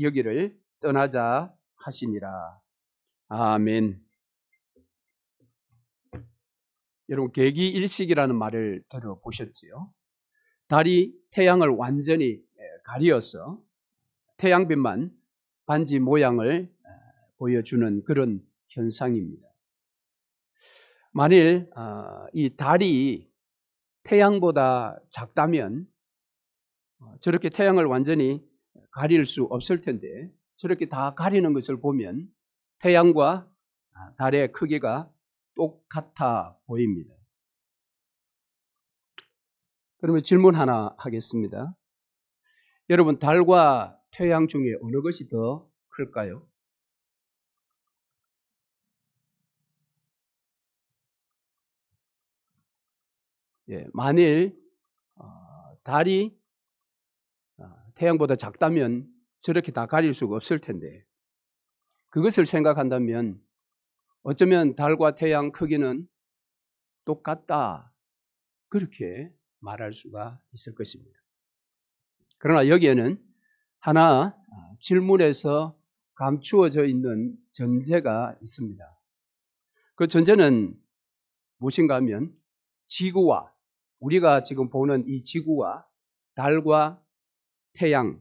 여기를 떠나자 하시니라. 아멘. 여러분, 계기일식이라는 말을 들어보셨지요? 달이 태양을 완전히 가리어서 태양빛만 반지 모양을 보여주는 그런 현상입니다. 만일 이 달이 태양보다 작다면 저렇게 태양을 완전히 가릴 수 없을 텐데, 저렇게 다 가리는 것을 보면 태양과 달의 크기가 똑같아 보입니다. 그러면 질문 하나 하겠습니다. 여러분, 달과 태양 중에 어느 것이 더 클까요? 만일 달이 태양보다 작다면 저렇게 다 가릴 수가 없을 텐데, 그것을 생각한다면 어쩌면 달과 태양 크기는 똑같다, 그렇게 말할 수가 있을 것입니다. 그러나 여기에는 하나 질문에서 감추어져 있는 전제가 있습니다. 그 전제는 무엇인가 하면 지구와, 우리가 지금 보는 이 지구와 달과 태양,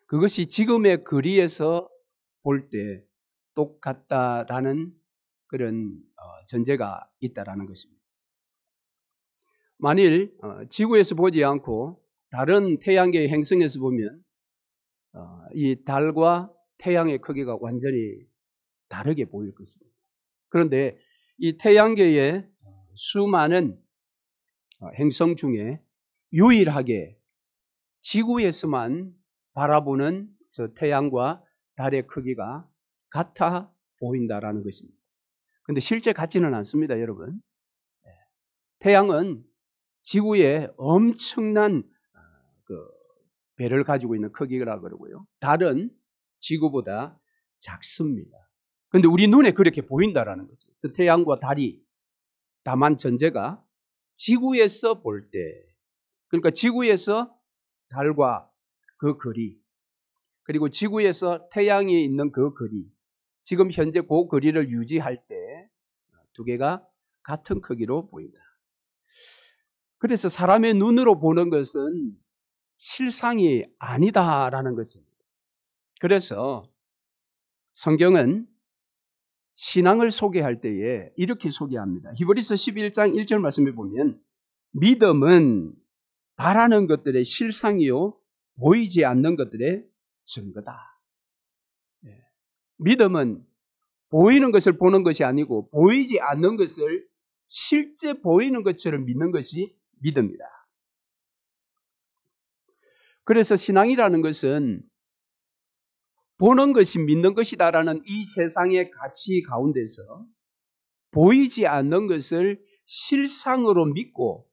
그것이 지금의 거리에서 볼 때 똑같다라는 그런 전제가 있다라는 것입니다. 만일 지구에서 보지 않고 다른 태양계의 행성에서 보면 이 달과 태양의 크기가 완전히 다르게 보일 것입니다. 그런데 이 태양계의 수많은 행성 중에 유일하게 지구에서만 바라보는 저 태양과 달의 크기가 같아 보인다라는 것입니다. 그런데 실제 같지는 않습니다, 여러분. 태양은 지구에 엄청난 배를 가지고 있는 크기라 그러고요. 달은 지구보다 작습니다. 그런데 우리 눈에 그렇게 보인다라는 거죠. 저 태양과 달이. 다만 전제가 지구에서 볼 때, 그러니까 지구에서 달과 그 거리, 그리고 지구에서 태양이 있는 그 거리, 지금 현재 그 거리를 유지할 때 두 개가 같은 크기로 보인다. 그래서 사람의 눈으로 보는 것은 실상이 아니다라는 것입니다. 그래서 성경은 신앙을 소개할 때에 이렇게 소개합니다. 히브리서 11장 1절 말씀에 보면 믿음은 바라는 것들의 실상이요 보이지 않는 것들의 증거다. 믿음은 보이는 것을 보는 것이 아니고 보이지 않는 것을 실제 보이는 것처럼 믿는 것이 믿음이다. 그래서 신앙이라는 것은 보는 것이 믿는 것이다라는 이 세상의 가치 가운데서 보이지 않는 것을 실상으로 믿고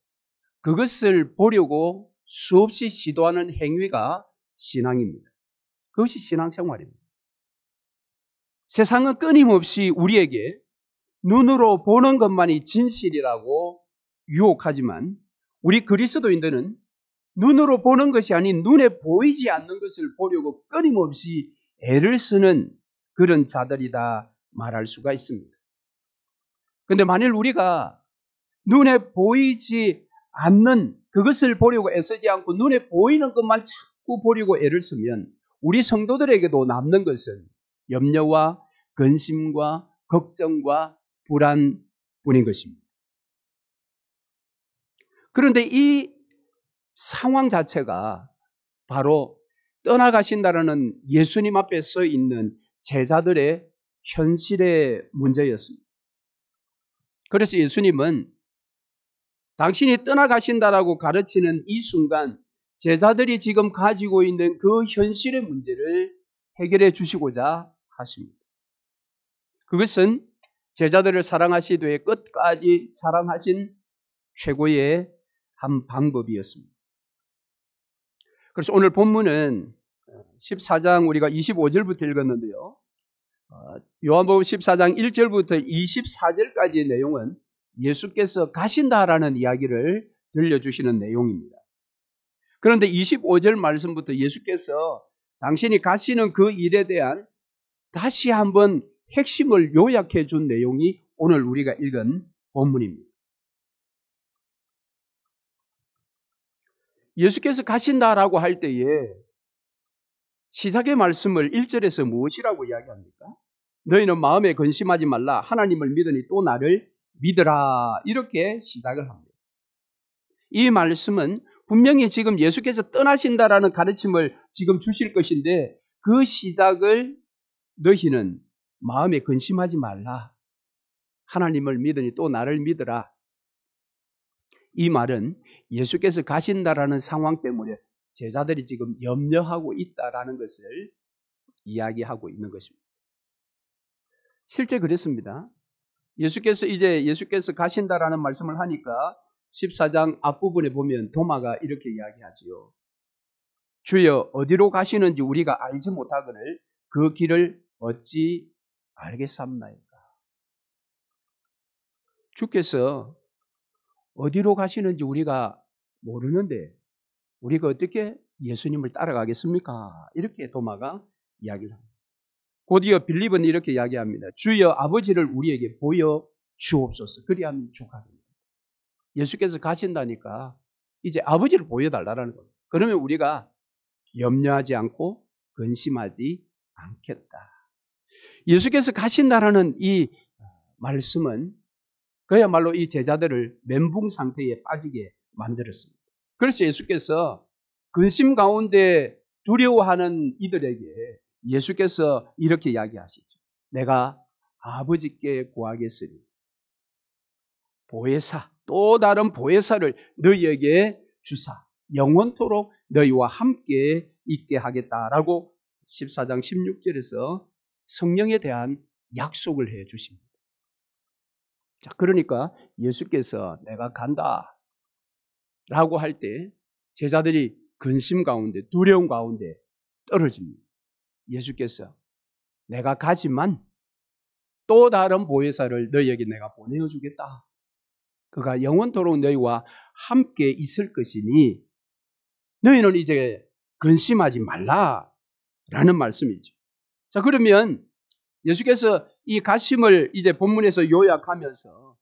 그것을 보려고 수없이 시도하는 행위가 신앙입니다. 그것이 신앙생활입니다. 세상은 끊임없이 우리에게 눈으로 보는 것만이 진실이라고 유혹하지만 우리 그리스도인들은 눈으로 보는 것이 아닌 눈에 보이지 않는 것을 보려고 끊임없이 애를 쓰는 그런 자들이다 말할 수가 있습니다. 그런데 만일 우리가 눈에 보이지 않는 그것을 보려고 애쓰지 않고 눈에 보이는 것만 자꾸 보려고 애를 쓰면 우리 성도들에게도 남는 것은 염려와 근심과 걱정과 불안뿐인 것입니다. 그런데 이 상황 자체가 바로 떠나가신다라는 예수님 앞에 서 있는 제자들의 현실의 문제였습니다. 그래서 예수님은 당신이 떠나가신다라고 가르치는 이 순간 제자들이 지금 가지고 있는 그 현실의 문제를 해결해 주시고자 하십니다. 그것은 제자들을 사랑하시되 끝까지 사랑하신 최고의 한 방법이었습니다. 그래서 오늘 본문은 14장 우리가 25절부터 읽었는데요. 요한복음 14장 1절부터 24절까지의 내용은 예수께서 가신다라는 이야기를 들려주시는 내용입니다. 그런데 25절 말씀부터 예수께서 당신이 가시는 그 일에 대한 다시 한번 핵심을 요약해 준 내용이 오늘 우리가 읽은 본문입니다. 예수께서 가신다라고 할 때에 시작의 말씀을 1절에서 무엇이라고 이야기합니까? 너희는 마음에 근심하지 말라. 하나님을 믿으니 또 나를 믿으라. 이렇게 시작을 합니다. 이 말씀은 분명히 지금 예수께서 떠나신다라는 가르침을 지금 주실 것인데 그 시작을 너희는 마음에 근심하지 말라. 하나님을 믿으니 또 나를 믿으라. 이 말은 예수께서 가신다라는 상황 때문에 제자들이 지금 염려하고 있다라는 것을 이야기하고 있는 것입니다. 실제 그랬습니다. 예수께서 가신다라는 말씀을 하니까 14장 앞부분에 보면 도마가 이렇게 이야기하지요. 주여 어디로 가시는지 우리가 알지 못하거늘 그 길을 어찌 알겠사옵나이까. 주께서 어디로 가시는지 우리가 모르는데 우리가 어떻게 예수님을 따라가겠습니까? 이렇게 도마가 이야기를 합니다. 곧이어 빌립은 이렇게 이야기합니다. 주여 아버지를 우리에게 보여 주옵소서. 그리하면 족하겠습니다. 예수께서 가신다니까 이제 아버지를 보여달라는 겁니다. 그러면 우리가 염려하지 않고 근심하지 않겠다. 예수께서 가신다라는 이 말씀은 그야말로 이 제자들을 멘붕 상태에 빠지게 만들었습니다. 그래서 예수께서 근심 가운데 두려워하는 이들에게 예수께서 이렇게 이야기하시죠. 내가 아버지께 구하겠으니 보혜사, 또 다른 보혜사를 너희에게 주사 영원토록 너희와 함께 있게 하겠다라고 14장 16절에서 성령에 대한 약속을 해 주십니다. 자, 그러니까 예수께서 내가 간다 라고 할 때 제자들이 근심 가운데 두려움 가운데 떨어집니다. 예수께서 내가 가지만 또 다른 보혜사를 너희에게 내가 보내어 주겠다. 그가 영원토록 너희와 함께 있을 것이니 너희는 이제 근심하지 말라라는 말씀이죠. 자, 그러면 예수께서 이 가심을 이제 본문에서 요약하면서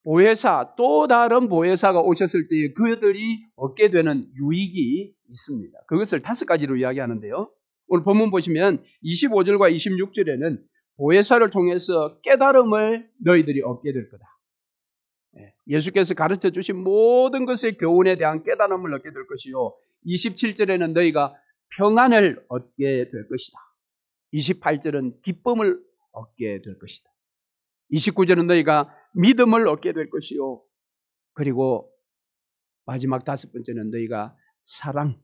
보혜사, 또 다른 보혜사가 오셨을 때 그들이 얻게 되는 유익이 있습니다. 그것을 5가지로 이야기하는데요. 오늘 본문 보시면 25절과 26절에는 보혜사를 통해서 깨달음을 너희들이 얻게 될 거다. 예수께서 가르쳐 주신 모든 것의 교훈에 대한 깨달음을 얻게 될 것이요. 27절에는 너희가 평안을 얻게 될 것이다. 28절은 기쁨을 얻게 될 것이다. 29절은 너희가 믿음을 얻게 될 것이요. 그리고 마지막 5번째는 너희가 사랑,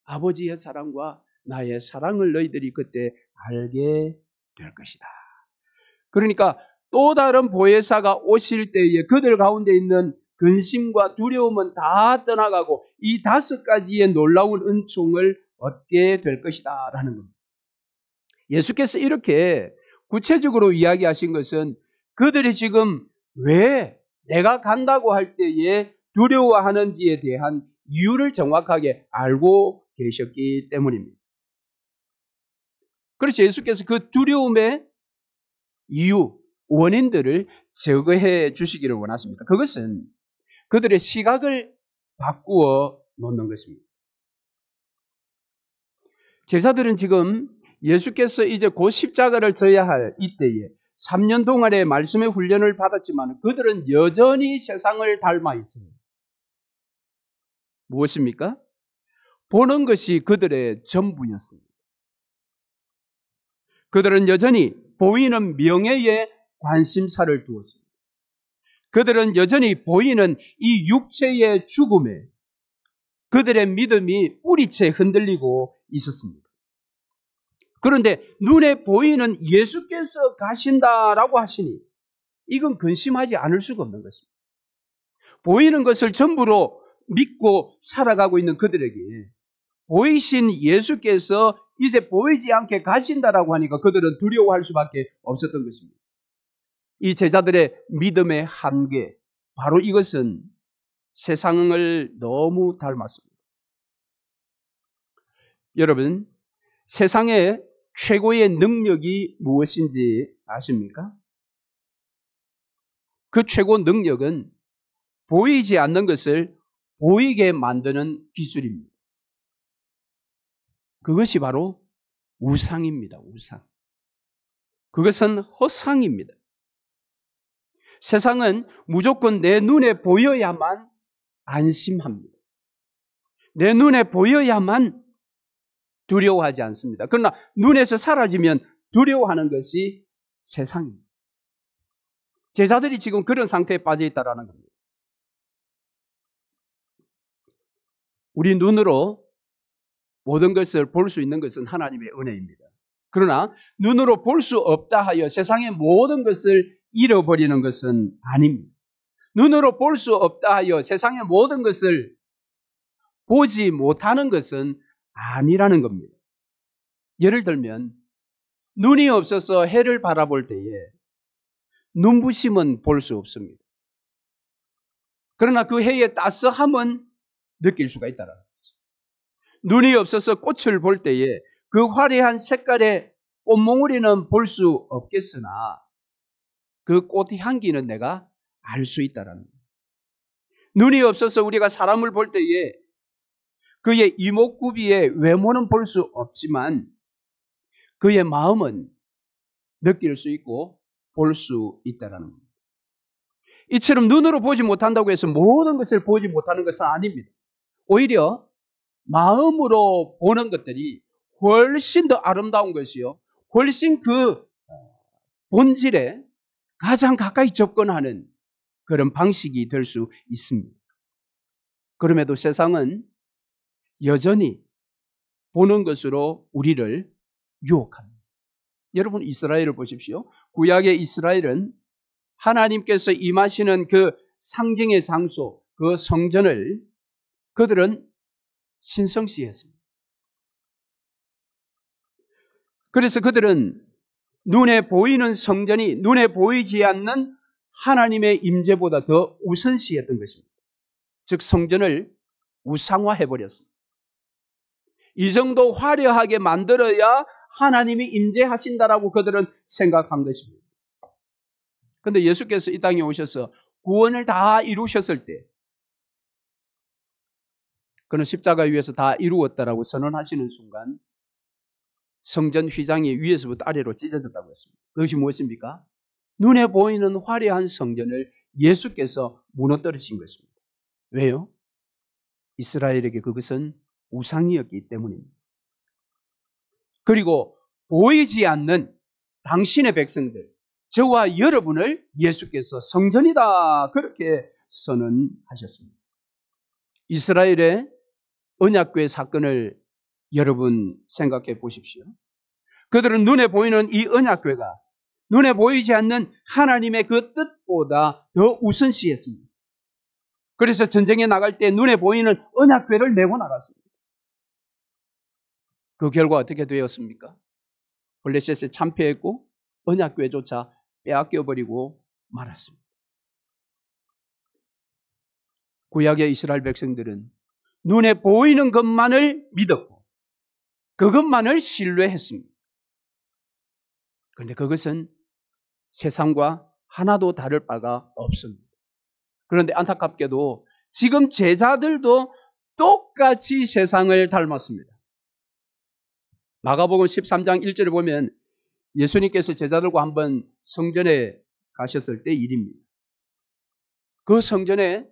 아버지의 사랑과 나의 사랑을 너희들이 그때 알게 될 것이다. 그러니까 또 다른 보혜사가 오실 때에 그들 가운데 있는 근심과 두려움은 다 떠나가고 이 5가지의 놀라운 은총을 얻게 될 것이다 라는 겁니다. 예수께서 이렇게 구체적으로 이야기하신 것은 그들이 지금 왜 내가 간다고 할 때에 두려워하는지에 대한 이유를 정확하게 알고 계셨기 때문입니다. 그래서 예수께서 그 두려움의 이유, 원인들을 제거해 주시기를 원하십니다. 그것은 그들의 시각을 바꾸어 놓는 것입니다. 제자들은 지금 예수께서 이제 곧 십자가를 져야 할 이때에 3년 동안의 말씀의 훈련을 받았지만 그들은 여전히 세상을 닮아 있습니다. 무엇입니까? 보는 것이 그들의 전부였습니다. 그들은 여전히 보이는 명예에 관심사를 두었습니다. 그들은 여전히 보이는 이 육체의 죽음에 그들의 믿음이 뿌리채 흔들리고 있었습니다. 그런데 눈에 보이는 예수께서 가신다라고 하시니 이건 근심하지 않을 수가 없는 것입니다. 보이는 것을 전부로 믿고 살아가고 있는 그들에게 보이신 예수께서 이제 보이지 않게 가신다라고 하니까 그들은 두려워할 수밖에 없었던 것입니다. 이 제자들의 믿음의 한계, 바로 이것은 세상을 너무 닮았습니다. 여러분, 세상의 최고의 능력이 무엇인지 아십니까? 그 최고 능력은 보이지 않는 것을 보이게 만드는 기술입니다. 그것이 바로 우상입니다. 우상. 그것은 허상입니다. 세상은 무조건 내 눈에 보여야만 안심합니다. 내 눈에 보여야만 두려워하지 않습니다. 그러나 눈에서 사라지면 두려워하는 것이 세상입니다. 제자들이 지금 그런 상태에 빠져 있다는 겁니다. 우리 눈으로 모든 것을 볼 수 있는 것은 하나님의 은혜입니다. 그러나 눈으로 볼 수 없다 하여 세상의 모든 것을 잃어버리는 것은 아닙니다. 눈으로 볼 수 없다 하여 세상의 모든 것을 보지 못하는 것은 아니라는 겁니다. 예를 들면 눈이 없어서 해를 바라볼 때에 눈부심은 볼 수 없습니다. 그러나 그 해의 따스함은 느낄 수가 있다는 거죠. 눈이 없어서 꽃을 볼 때에 그 화려한 색깔의 꽃몽우리는 볼 수 없겠으나 그 꽃 향기는 내가 알 수 있다는 거예요. 눈이 없어서 우리가 사람을 볼 때에 그의 이목구비의 외모는 볼 수 없지만 그의 마음은 느낄 수 있고 볼 수 있다는 겁니다. 이처럼 눈으로 보지 못한다고 해서 모든 것을 보지 못하는 것은 아닙니다. 오히려 마음으로 보는 것들이 훨씬 더 아름다운 것이요. 훨씬 그 본질에 가장 가까이 접근하는 그런 방식이 될 수 있습니다. 그럼에도 세상은 여전히 보는 것으로 우리를 유혹합니다. 여러분 이스라엘을 보십시오. 구약의 이스라엘은 하나님께서 임하시는 그 상징의 장소, 그 성전을 그들은 신성시했습니다. 그래서 그들은 눈에 보이는 성전이 눈에 보이지 않는 하나님의 임재보다 더 우선시했던 것입니다. 즉 성전을 우상화해버렸습니다. 이 정도 화려하게 만들어야 하나님이 임재하신다라고 그들은 생각한 것입니다. 그런데 예수께서 이 땅에 오셔서 구원을 다 이루셨을 때 그는 십자가 위에서 다 이루었다라고 선언하시는 순간 성전 휘장이 위에서부터 아래로 찢어졌다고 했습니다. 그것이 무엇입니까? 눈에 보이는 화려한 성전을 예수께서 무너뜨리신 것입니다. 왜요? 이스라엘에게 그것은 우상이었기 때문입니다. 그리고 보이지 않는 당신의 백성들, 저와 여러분을 예수께서 성전이다 그렇게 선언하셨습니다. 이스라엘의 언약궤 사건을 여러분 생각해 보십시오. 그들은 눈에 보이는 이 언약궤가 눈에 보이지 않는 하나님의 그 뜻보다 더 우선시했습니다. 그래서 전쟁에 나갈 때 눈에 보이는 언약궤를 메고 나갔습니다. 그 결과 어떻게 되었습니까? 블레셋에 참패했고 언약궤조차 빼앗겨버리고 말았습니다. 구약의 이스라엘 백성들은 눈에 보이는 것만을 믿었고 그것만을 신뢰했습니다. 그런데 그것은 세상과 하나도 다를 바가 없습니다. 그런데 안타깝게도 지금 제자들도 똑같이 세상을 닮았습니다. 마가복음 13장 1절에 보면 예수님께서 제자들과 한번 성전에 가셨을 때 일입니다. 그 성전에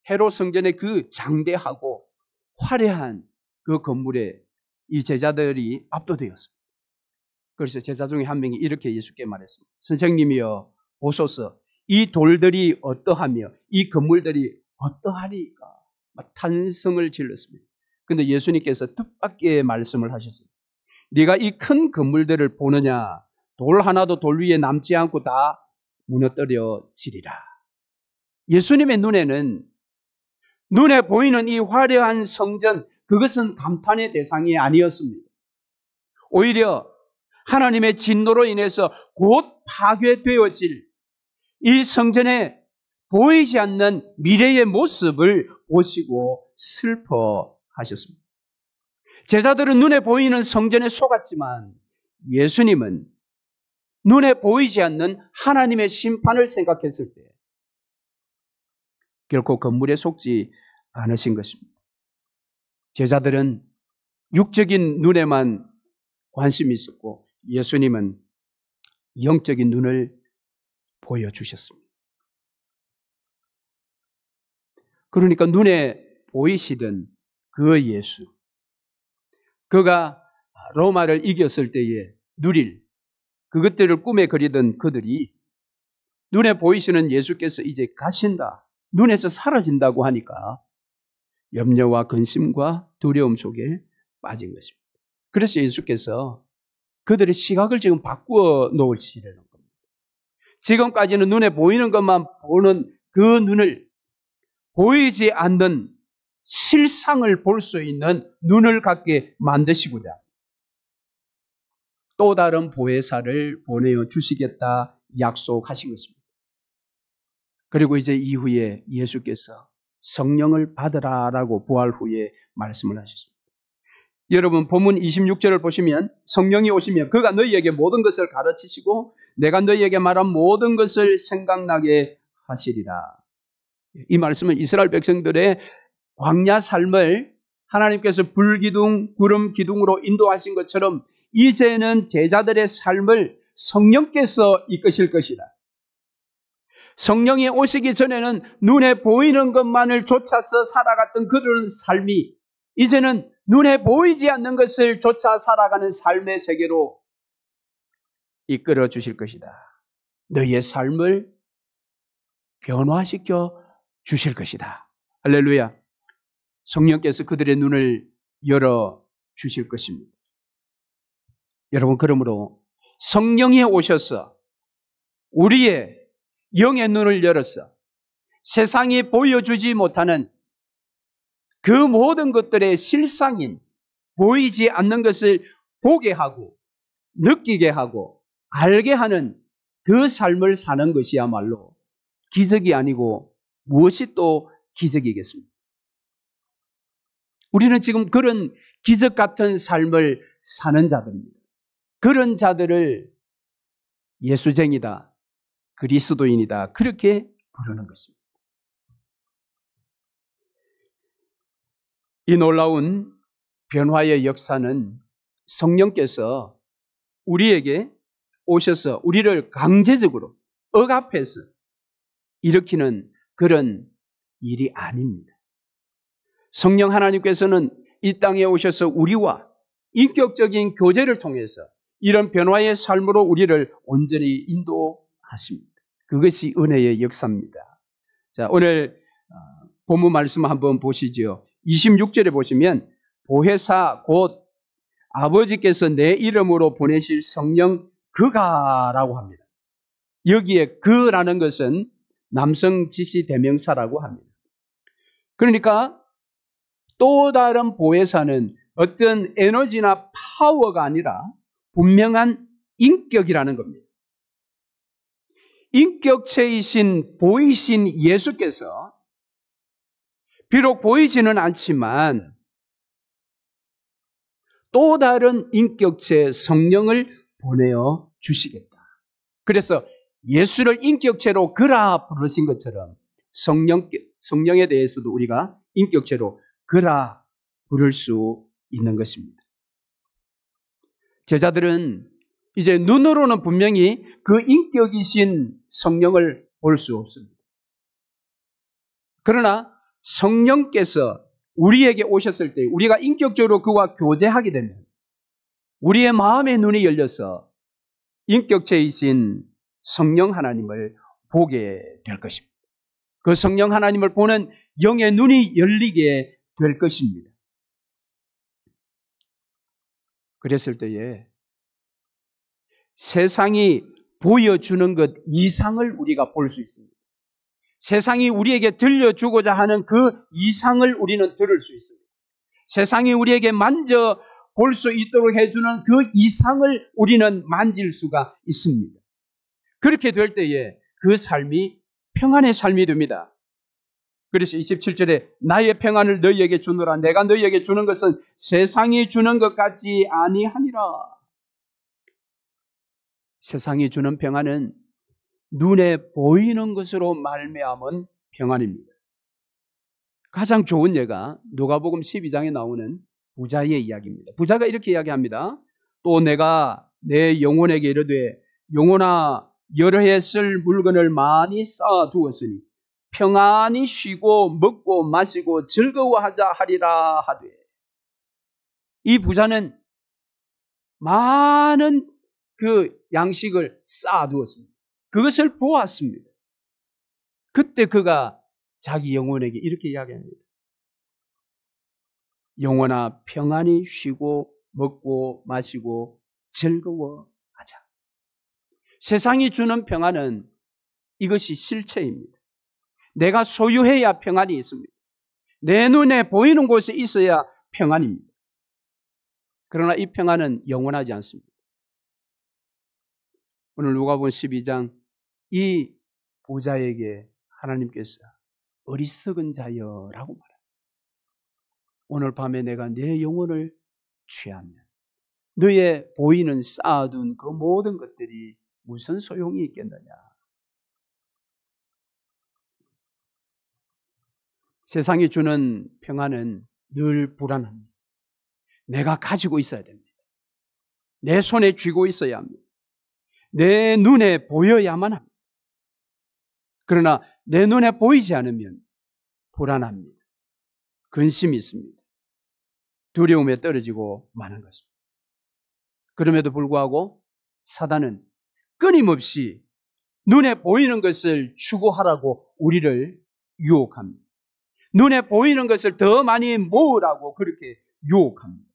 헤롯 성전의 그 장대하고 화려한 그 건물에 이 제자들이 압도되었습니다. 그래서 제자 중에 한 명이 이렇게 예수께 말했습니다. 선생님이여 보소서 이 돌들이 어떠하며 이 건물들이 어떠하리까 탄성을 질렀습니다. 그런데 예수님께서 뜻밖의 말씀을 하셨습니다. 네가 이 큰 건물들을 보느냐 돌 하나도 돌 위에 남지 않고 다 무너뜨려지리라. 예수님의 눈에는 눈에 보이는 이 화려한 성전 그것은 감탄의 대상이 아니었습니다. 오히려 하나님의 진노로 인해서 곧 파괴되어질 이 성전에 보이지 않는 미래의 모습을 보시고 슬퍼하셨습니다. 제자들은 눈에 보이는 성전에 속았지만 예수님은 눈에 보이지 않는 하나님의 심판을 생각했을 때 결코 건물에 속지 않으신 것입니다. 제자들은 육적인 눈에만 관심이 있었고 예수님은 영적인 눈을 보여주셨습니다. 그러니까 눈에 보이시던 그 예수, 그가 로마를 이겼을 때에 누릴 그것들을 꿈에 그리던 그들이 눈에 보이시는 예수께서 이제 가신다, 눈에서 사라진다고 하니까 염려와 근심과 두려움 속에 빠진 것입니다. 그래서 예수께서 그들의 시각을 지금 바꾸어 놓으시려는 겁니다. 지금까지는 눈에 보이는 것만 보는 그 눈을 보이지 않는 실상을 볼 수 있는 눈을 갖게 만드시고자 또 다른 보혜사를 보내어 주시겠다 약속하신 것입니다. 그리고 이제 이후에 예수께서 성령을 받으라라고 부활 후에 말씀을 하셨습니다. 여러분 본문 26절을 보시면 성령이 오시면 그가 너희에게 모든 것을 가르치시고 내가 너희에게 말한 모든 것을 생각나게 하시리라. 이 말씀은 이스라엘 백성들의 광야 삶을 하나님께서 불기둥, 구름 기둥으로 인도하신 것처럼 이제는 제자들의 삶을 성령께서 이끄실 것이다. 성령이 오시기 전에는 눈에 보이는 것만을 쫓아서 살아갔던 그들의 삶이 이제는 눈에 보이지 않는 것을 쫓아 살아가는 삶의 세계로 이끌어 주실 것이다. 너희의 삶을 변화시켜 주실 것이다. 할렐루야. 성령께서 그들의 눈을 열어 주실 것입니다. 여러분, 그러므로 성령이 오셔서 우리의 영의 눈을 열어서 세상이 보여주지 못하는 그 모든 것들의 실상인 보이지 않는 것을 보게 하고 느끼게 하고 알게 하는 그 삶을 사는 것이야말로 기적이 아니고 무엇이 또 기적이겠습니까? 우리는 지금 그런 기적 같은 삶을 사는 자들입니다. 그런 자들을 예수쟁이다, 그리스도인이다, 그렇게 부르는 것입니다. 이 놀라운 변화의 역사는 성령께서 우리에게 오셔서 우리를 강제적으로 억압해서 일으키는 그런 일이 아닙니다. 성령 하나님께서는 이 땅에 오셔서 우리와 인격적인 교제를 통해서 이런 변화의 삶으로 우리를 온전히 인도하십니다. 그것이 은혜의 역사입니다. 자, 오늘 본문 말씀 한번 보시죠. 26절에 보시면 보혜사 곧 아버지께서 내 이름으로 보내실 성령 그가라고 합니다. 여기에 그라는 것은 남성 지시 대명사라고 합니다. 그러니까 또 다른 보혜사는 어떤 에너지나 파워가 아니라 분명한 인격이라는 겁니다. 인격체이신 보이신 예수께서 비록 보이지는 않지만 또 다른 인격체 성령을 보내어 주시겠다. 그래서 예수를 인격체로 그라 부르신 것처럼 성령에 대해서도 우리가 인격체로 그라 부를 수 있는 것입니다. 제자들은 이제 눈으로는 분명히 그 인격이신 성령을 볼 수 없습니다. 그러나 성령께서 우리에게 오셨을 때 우리가 인격적으로 그와 교제하게 되면 우리의 마음의 눈이 열려서 인격체이신 성령 하나님을 보게 될 것입니다. 그 성령 하나님을 보는 영의 눈이 열리게 될 것입니다. 그랬을 때에 세상이 보여주는 것 이상을 우리가 볼 수 있습니다. 세상이 우리에게 들려주고자 하는 그 이상을 우리는 들을 수 있습니다. 세상이 우리에게 만져볼 수 있도록 해주는 그 이상을 우리는 만질 수가 있습니다. 그렇게 될 때에 그 삶이 평안의 삶이 됩니다. 그래서 27절에 나의 평안을 너희에게 주노라. 내가 너희에게 주는 것은 세상이 주는 것 같지 아니하니라. 세상이 주는 평안은 눈에 보이는 것으로 말미암은 평안입니다. 가장 좋은 예가 누가복음 12장에 나오는 부자의 이야기입니다. 부자가 이렇게 이야기합니다. 또 내가 내 영혼에게 이르되 영혼아 여러 해 쓸 물건을 많이 쌓아 두었으니 평안히 쉬고 먹고 마시고 즐거워하자 하리라 하되, 이 부자는 많은 그 양식을 쌓아 두었습니다. 그것을 보았습니다. 그때 그가 자기 영혼에게 이렇게 이야기합니다. 영혼아 평안히 쉬고 먹고 마시고 즐거워하자. 세상이 주는 평안은 이것이 실체입니다. 내가 소유해야 평안이 있습니다. 내 눈에 보이는 곳에 있어야 평안입니다. 그러나 이 평안은 영원하지 않습니다. 오늘 누가복음 12장 이 부자에게 하나님께서 어리석은 자여라고 말합니다. 오늘 밤에 내가 내 영혼을 취하면 너의 보이는 쌓아둔 그 모든 것들이 무슨 소용이 있겠느냐. 세상이 주는 평안은 늘 불안합니다. 내가 가지고 있어야 됩니다. 내 손에 쥐고 있어야 합니다. 내 눈에 보여야만 합니다. 그러나 내 눈에 보이지 않으면 불안합니다. 근심이 있습니다. 두려움에 떨어지고 마는 것입니다. 그럼에도 불구하고 사단은 끊임없이 눈에 보이는 것을 추구하라고 우리를 유혹합니다. 눈에 보이는 것을 더 많이 모으라고 그렇게 유혹합니다.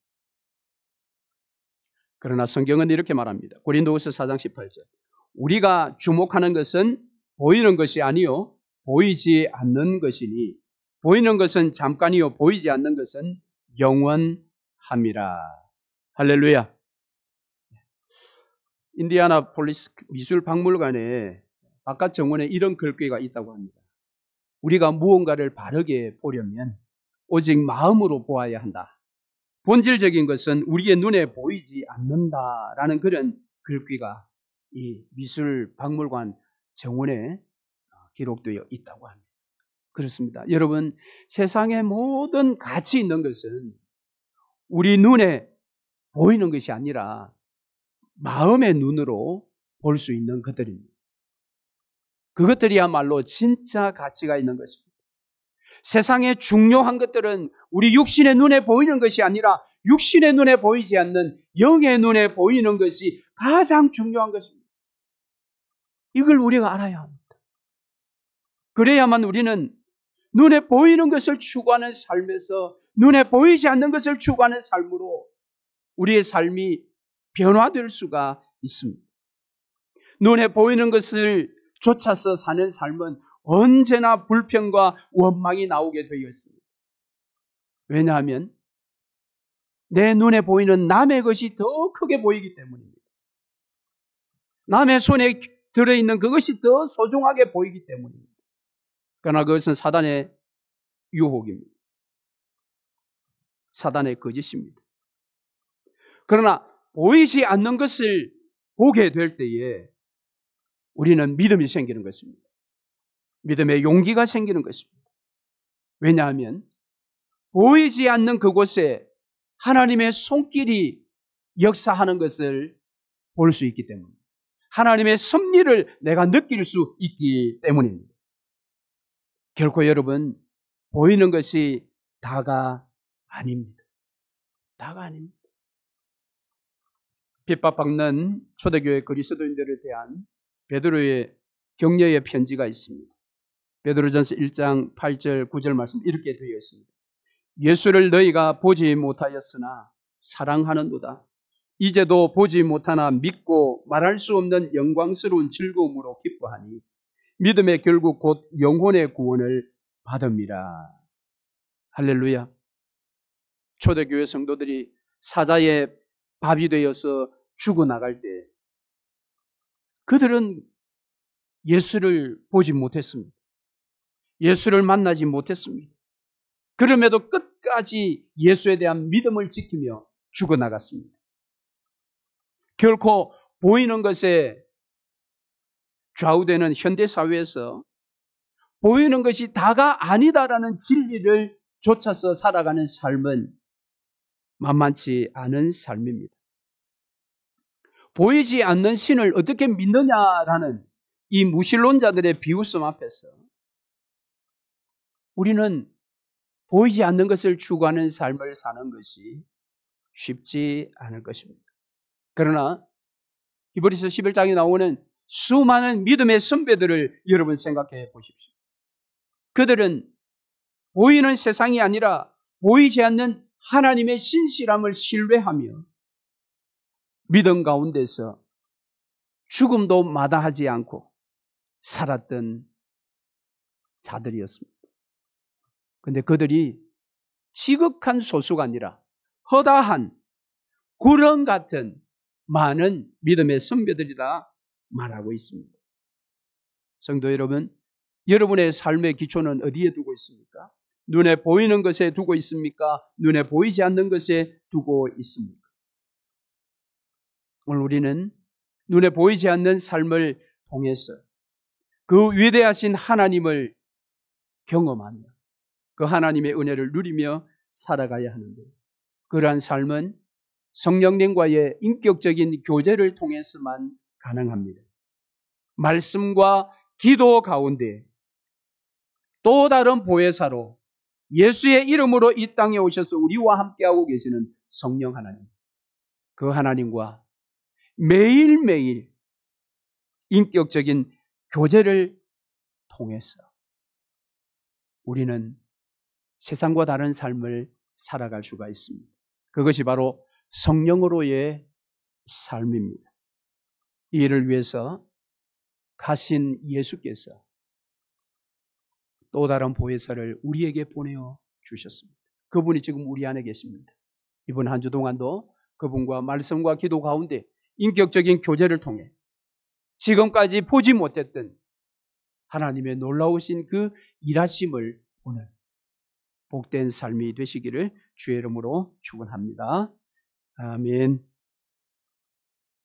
그러나 성경은 이렇게 말합니다. 고린도후서 4장 18절. 우리가 주목하는 것은 보이는 것이 아니요 보이지 않는 것이니 보이는 것은 잠깐이요 보이지 않는 것은 영원함이라. 할렐루야. 인디아나폴리스 미술박물관에 바깥 정원에 이런 글귀가 있다고 합니다. 우리가 무언가를 바르게 보려면 오직 마음으로 보아야 한다. 본질적인 것은 우리의 눈에 보이지 않는다라는 그런 글귀가 이 미술박물관 정원에 기록되어 있다고 합니다. 그렇습니다. 여러분, 세상의 모든 가치 있는 것은 우리 눈에 보이는 것이 아니라 마음의 눈으로 볼 수 있는 것들입니다. 그것들이야말로 진짜 가치가 있는 것입니다. 세상의 중요한 것들은 우리 육신의 눈에 보이는 것이 아니라 육신의 눈에 보이지 않는 영의 눈에 보이는 것이 가장 중요한 것입니다. 이걸 우리가 알아야 합니다. 그래야만 우리는 눈에 보이는 것을 추구하는 삶에서 눈에 보이지 않는 것을 추구하는 삶으로 우리의 삶이 변화될 수가 있습니다. 눈에 보이는 것을 쫓아서 사는 삶은 언제나 불평과 원망이 나오게 되어 있습니다. 왜냐하면 내 눈에 보이는 남의 것이 더 크게 보이기 때문입니다. 남의 손에 들어있는 그것이 더 소중하게 보이기 때문입니다. 그러나 그것은 사단의 유혹입니다. 사단의 거짓입니다. 그러나 보이지 않는 것을 보게 될 때에 우리는 믿음이 생기는 것입니다. 믿음의 용기가 생기는 것입니다. 왜냐하면 보이지 않는 그곳에 하나님의 손길이 역사하는 것을 볼 수 있기 때문입니다. 하나님의 섭리를 내가 느낄 수 있기 때문입니다. 결코 여러분, 보이는 것이 다가 아닙니다. 다가 아닙니다. 핍박받는 초대교회 그리스도인들에 대한 베드로의 격려의 편지가 있습니다. 베드로전서 1장 8절 9절 말씀 이렇게 되어 있습니다. 예수를 너희가 보지 못하였으나 사랑하는도다. 이제도 보지 못하나 믿고 말할 수 없는 영광스러운 즐거움으로 기뻐하니 믿음의 결국 곧 영혼의 구원을 받음이라. 할렐루야. 초대교회 성도들이 사자의 밥이 되어서 죽어나갈 때 그들은 예수를 보지 못했습니다. 예수를 만나지 못했습니다. 그럼에도 끝까지 예수에 대한 믿음을 지키며 죽어나갔습니다. 결코 보이는 것에 좌우되는 현대사회에서 보이는 것이 다가 아니다라는 진리를 쫓아서 살아가는 삶은 만만치 않은 삶입니다. 보이지 않는 신을 어떻게 믿느냐라는 이 무신론자들의 비웃음 앞에서 우리는 보이지 않는 것을 추구하는 삶을 사는 것이 쉽지 않을 것입니다. 그러나 히브리서 11장에 나오는 수많은 믿음의 선배들을 여러분 생각해 보십시오. 그들은 보이는 세상이 아니라 보이지 않는 하나님의 신실함을 신뢰하며 믿음 가운데서 죽음도 마다하지 않고 살았던 자들이었습니다. 그런데 그들이 지극한 소수가 아니라 허다한 구름 같은 많은 믿음의 선배들이다 말하고 있습니다. 성도 여러분, 여러분의 삶의 기초는 어디에 두고 있습니까? 눈에 보이는 것에 두고 있습니까? 눈에 보이지 않는 것에 두고 있습니까? 오늘 우리는 눈에 보이지 않는 삶을 통해서 그 위대하신 하나님을 경험하며 그 하나님의 은혜를 누리며 살아가야 하는데, 그러한 삶은 성령님과의 인격적인 교제를 통해서만 가능합니다. 말씀과 기도 가운데 또 다른 보혜사로 예수의 이름으로 이 땅에 오셔서 우리와 함께하고 계시는 성령 하나님, 그 하나님과 매일매일 인격적인 교제를 통해서 우리는 세상과 다른 삶을 살아갈 수가 있습니다. 그것이 바로 성령으로의 삶입니다. 이 일을 위해서 가신 예수께서 또 다른 보혜사를 우리에게 보내어 주셨습니다. 그분이 지금 우리 안에 계십니다. 이번 한 주 동안도 그분과 말씀과 기도 가운데 인격적인 교제를 통해 지금까지 보지 못했던 하나님의 놀라우신 그 일하심을 보는 복된 삶이 되시기를 주의 이름으로 축원합니다. 아멘.